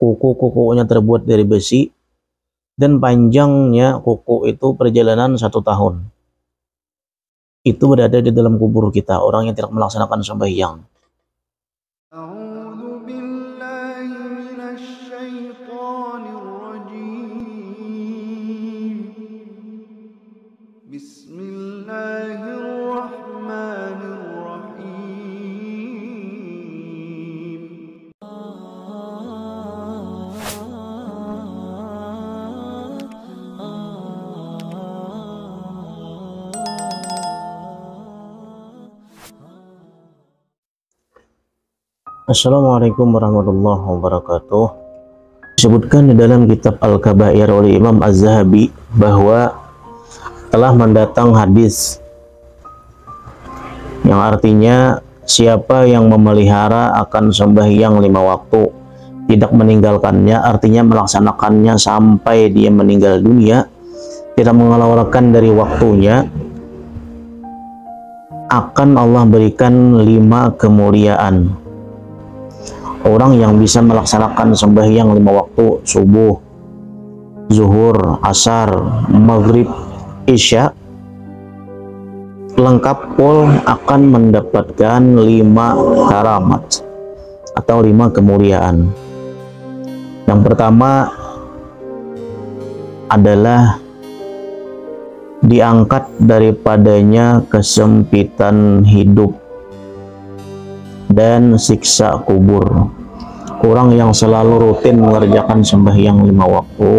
kuku-kukunya terbuat dari besi, dan panjangnya kuku itu perjalanan 1 tahun. Itu berada di dalam kubur kita, orang yang tidak melaksanakan sembahyang. Assalamualaikum warahmatullahi wabarakatuh. Disebutkan di dalam kitab Al-Kabair oleh Imam Az-Zahabi bahwa telah mendatang hadis yang artinya siapa yang memelihara akan sembahyang 5 waktu, tidak meninggalkannya, artinya melaksanakannya sampai dia meninggal dunia, tidak mengeluarkan dari waktunya, akan Allah berikan 5 kemuliaan. Orang yang bisa melaksanakan sembahyang 5 waktu, subuh, zuhur, asar, maghrib, isya, lengkap pol akan mendapatkan 5 karamat atau 5 kemuliaan. Yang pertama adalah diangkat daripadanya kesempitan hidup dan siksa kubur. Orang yang selalu rutin mengerjakan sembahyang 5 waktu,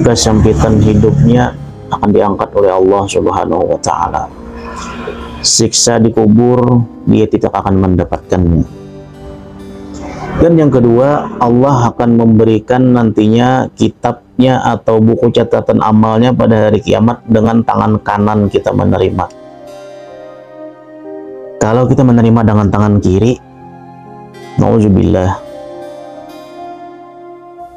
kesempitan hidupnya akan diangkat oleh Allah Subhanahu wa Ta'ala. Siksa di kubur dia tidak akan mendapatkannya. Dan yang kedua, Allah akan memberikan nantinya kitabnya atau buku catatan amalnya pada hari kiamat dengan tangan kanan kita menerima. Kalau kita menerima dengan tangan kiri, nauzubillah.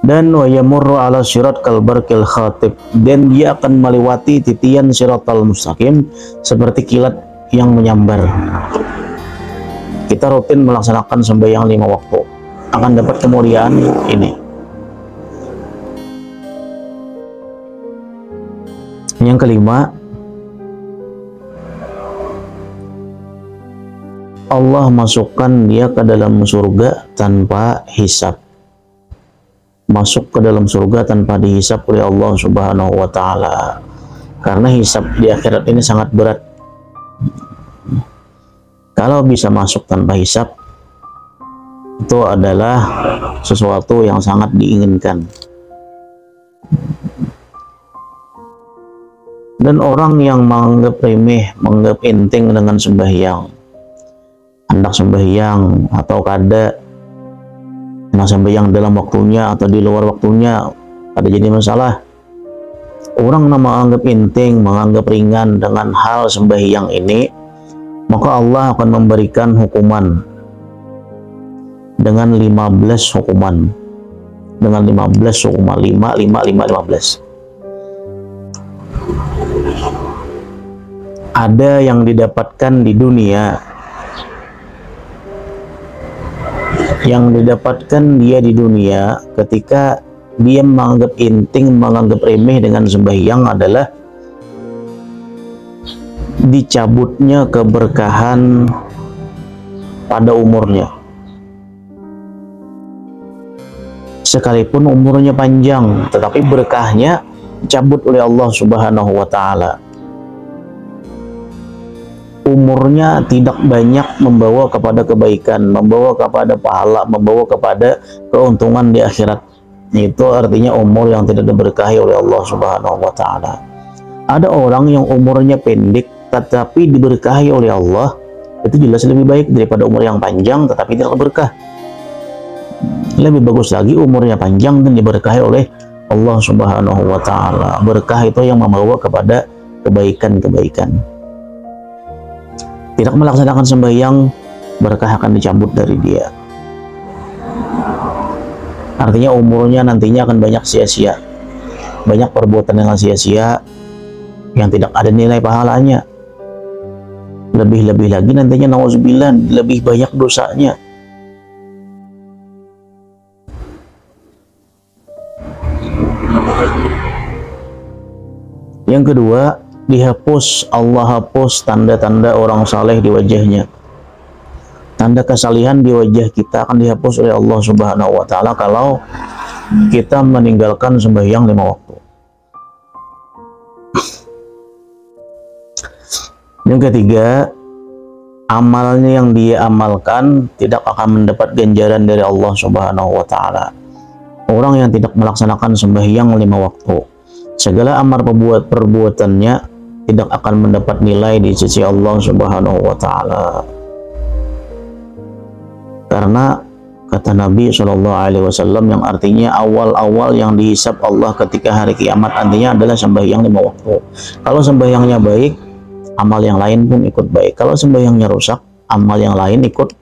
Dan wa yamurru ala sirat kal barqil khatib, dan dia akan melewati titian siratal mustaqim seperti kilat yang menyambar. Kita rutin melaksanakan sembahyang 5 waktu, akan dapat kemuliaan ini. Yang kelima, Allah masukkan dia ke dalam surga tanpa hisab. Masuk ke dalam surga tanpa dihisab oleh Allah Subhanahu wa Ta'ala. Karena hisab di akhirat ini sangat berat. Kalau bisa masuk tanpa hisab, itu adalah sesuatu yang sangat diinginkan. Dan orang yang menganggap remeh, menganggap enteng dengan sembahyang, hendak sembahyang atau kada hendak sembahyang dalam waktunya atau di luar waktunya, ada jadi masalah. Orang yang menganggap enteng, menganggap ringan dengan hal sembahyang ini, maka Allah akan memberikan hukuman dengan 15 hukuman. Dengan 15 hukuman, 15. Ada yang didapatkan di dunia, yang didapatkan dia di dunia ketika dia menganggap enteng, menganggap remeh dengan sembahyang adalah dicabutnya keberkahan pada umurnya. Sekalipun umurnya panjang, tetapi berkahnya dicabut oleh Allah Subhanahu wa Ta'ala. Umurnya tidak banyak membawa kepada kebaikan, membawa kepada pahala, membawa kepada keuntungan di akhirat. Itu artinya umur yang tidak diberkahi oleh Allah Subhanahu wa Ta'ala. Ada orang yang umurnya pendek tetapi diberkahi oleh Allah, itu jelas lebih baik daripada umur yang panjang tetapi tidak berkah. Lebih bagus lagi umurnya panjang dan diberkahi oleh Allah Subhanahu wa Ta'ala. Berkah itu yang membawa kepada kebaikan-kebaikan. Tidak melaksanakan sembahyang, berkah akan dicabut dari dia. Artinya umurnya nantinya akan banyak sia-sia, banyak perbuatan yang sia-sia yang tidak ada nilai pahalanya. Lebih-lebih lagi nantinya nauzubillah lebih banyak dosanya. Yang kedua, dihapus, Allah hapus tanda-tanda orang saleh di wajahnya. Tanda kesalihan di wajah kita akan dihapus oleh Allah Subhanahu wa taala kalau kita meninggalkan sembahyang 5 waktu. Yang ketiga, amalnya yang dia amalkan tidak akan mendapat ganjaran dari Allah Subhanahu wa taala. Orang yang tidak melaksanakan sembahyang 5 waktu, segala amal perbuatannya tidak akan mendapat nilai di sisi Allah Subhanahu wa taala. Karena kata Nabi Shallallahu Alaihi Wasallam yang artinya awal-awal yang dihisab Allah ketika hari kiamat artinya adalah sembahyang 5 waktu. Kalau sembahyangnya baik, amal yang lain pun ikut baik. Kalau sembahyangnya rusak, amal yang lain ikut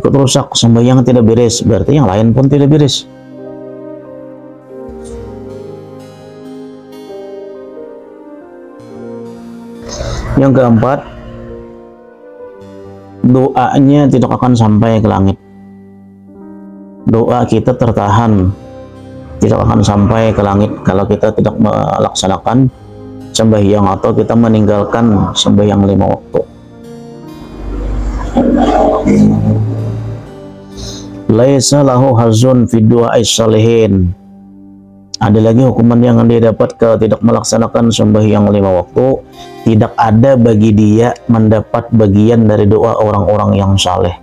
rusak. Sembahyang tidak beres, berarti yang lain pun tidak beres. Yang keempat, doanya tidak akan sampai ke langit. Doa kita tertahan, tidak akan sampai ke langit kalau kita tidak melaksanakan sembahyang atau kita meninggalkan sembahyang 5 waktu. Laisa lahu hazun fi du'a'is shalihin. Ada lagi hukuman yang dia dapat kalau tidak melaksanakan sembahyang 5 waktu. Tidak ada bagi dia mendapat bagian dari doa orang-orang yang saleh.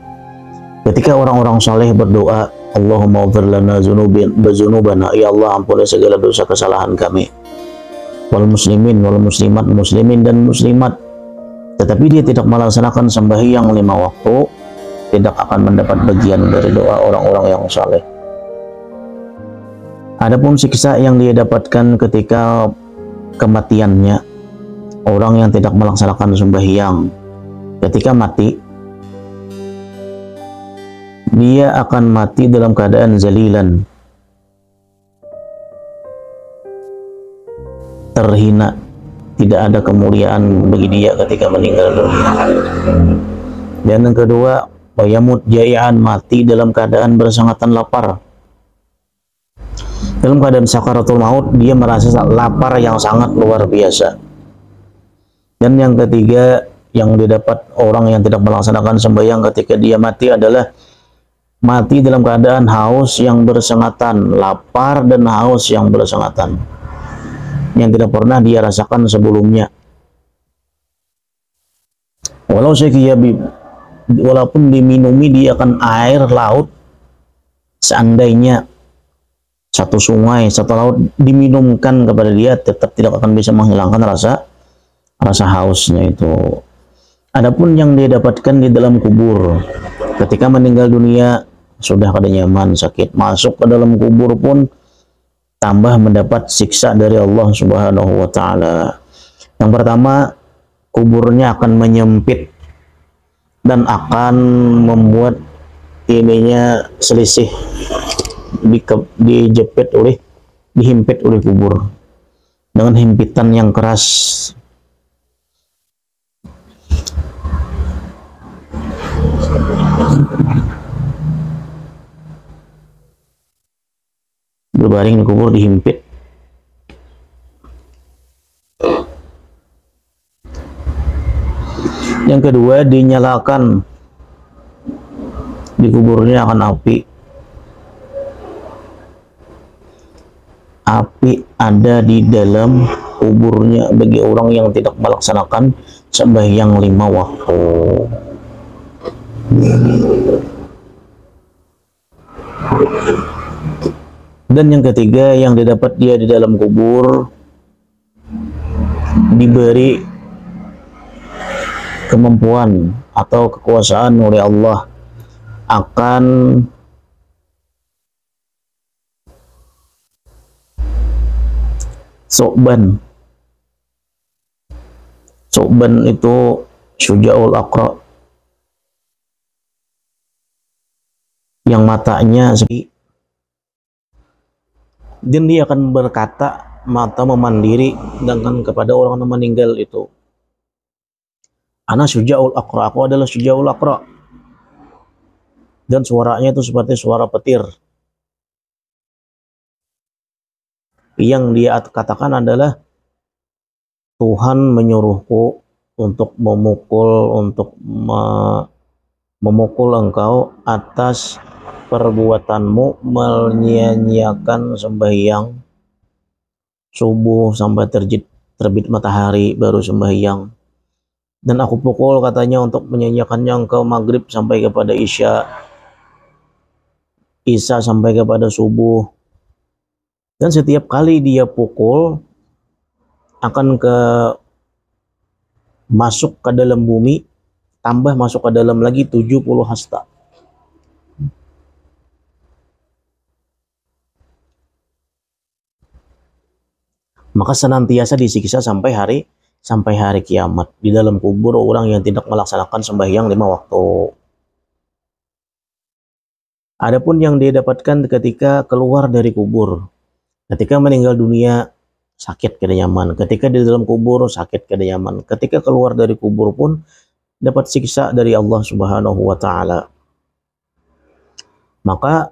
Ketika orang-orang saleh berdoa, Allahumma ighfir lana dzunubana, ya Allah ampuni segala dosa kesalahan kami. Wal muslimin wal muslimat, muslimin dan muslimat. Tetapi dia tidak melaksanakan sembahyang 5 waktu, tidak akan mendapat bagian dari doa orang-orang yang saleh. Adapun siksa yang dia dapatkan ketika kematiannya, orang yang tidak melaksanakan sembahyang ketika mati, dia akan mati dalam keadaan zalilan, terhina, tidak ada kemuliaan bagi dia ketika meninggal dunia. Dan yang kedua, wayamut jai'an, mati dalam keadaan bersangatan lapar. Dalam keadaan sakaratul maut, dia merasa lapar yang sangat luar biasa. Dan yang ketiga yang didapat orang yang tidak melaksanakan sembahyang ketika dia mati adalah mati dalam keadaan haus yang bersengatan, lapar dan haus yang bersengatan, yang tidak pernah dia rasakan sebelumnya. Walaupun diminumi dia akan air laut, seandainya satu sungai, satu laut diminumkan kepada dia, tetap tidak akan bisa menghilangkan rasa hausnya itu. Adapun yang dia dapatkan di dalam kubur, ketika meninggal dunia sudah kada nyaman, sakit, masuk ke dalam kubur pun tambah mendapat siksa dari Allah Subhanahu wa taala. Yang pertama, kuburnya akan menyempit dan akan membuat ininya selisih, dihimpit oleh kubur dengan himpitan yang keras. Berbaring di kubur dihimpit. Yang kedua, dinyalakan di kuburnya akan api. Api ada di dalam kuburnya bagi orang yang tidak melaksanakan sembahyang 5 waktu. Dan yang ketiga yang didapat dia di dalam kubur, diberi kemampuan atau kekuasaan oleh Allah akan Su'ban. Su'ban itu Syuja'ul Aqra, yang matanya segi, dan dia akan berkata, mata memandiri dengan kepada orang yang meninggal itu, ana Syuja'ul Aqra, aku adalah Syuja'ul Aqra. Dan suaranya itu seperti suara petir. Yang dia katakan adalah, Tuhan menyuruhku untuk memukul engkau atas perbuatanmu menyia-nyiakan sembahyang subuh sampai terbit matahari baru sembahyang. Dan aku pukul katanya untuk menyanyiakannya engkau maghrib sampai kepada isya sampai kepada subuh. Dan setiap kali dia pukul akan masuk ke dalam bumi, tambah masuk ke dalam lagi 70 hasta. Maka senantiasa disiksa sampai hari kiamat. Di dalam kubur orang yang tidak melaksanakan sembahyang 5 waktu. Adapun yang dia dapatkan ketika keluar dari kubur, ketika meninggal dunia sakit kada nyaman, ketika di dalam kubur sakit kada nyaman, ketika keluar dari kubur pun dapat siksa dari Allah Subhanahu wa taala. Maka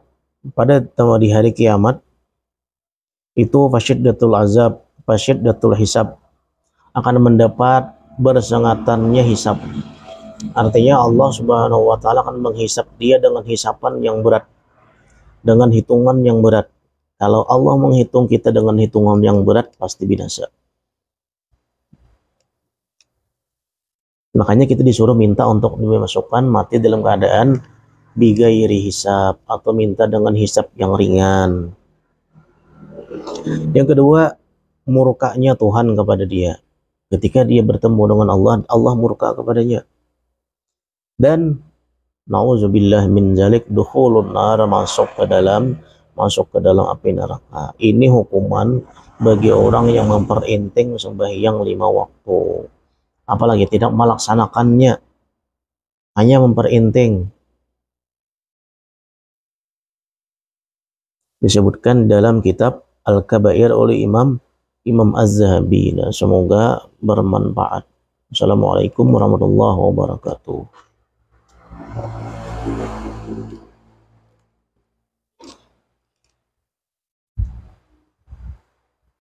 pada di hari kiamat itu fasyiddatul azab, fasyiddatul hisab, akan mendapat bersengatannya hisab. Artinya Allah Subhanahu wa taala akan menghisap dia dengan hisapan yang berat, dengan hitungan yang berat. Kalau Allah menghitung kita dengan hitungan yang berat, pasti binasa. Makanya kita disuruh minta untuk dimasukkan mati dalam keadaan bigairi hisab, atau minta dengan hisab yang ringan. Yang kedua, murkanya Tuhan kepada dia. Ketika dia bertemu dengan Allah, Allah murka kepadanya. Dan nauzubillah min zalik, dukhulun nar, masuk ke dalam api neraka. Ini hukuman bagi orang yang memperinting sembahyang 5 waktu, apalagi tidak melaksanakannya, hanya memperinting. Disebutkan dalam kitab Al-Kabair oleh Imam Az-Zahabi. Semoga bermanfaat. Assalamualaikum warahmatullahi wabarakatuh.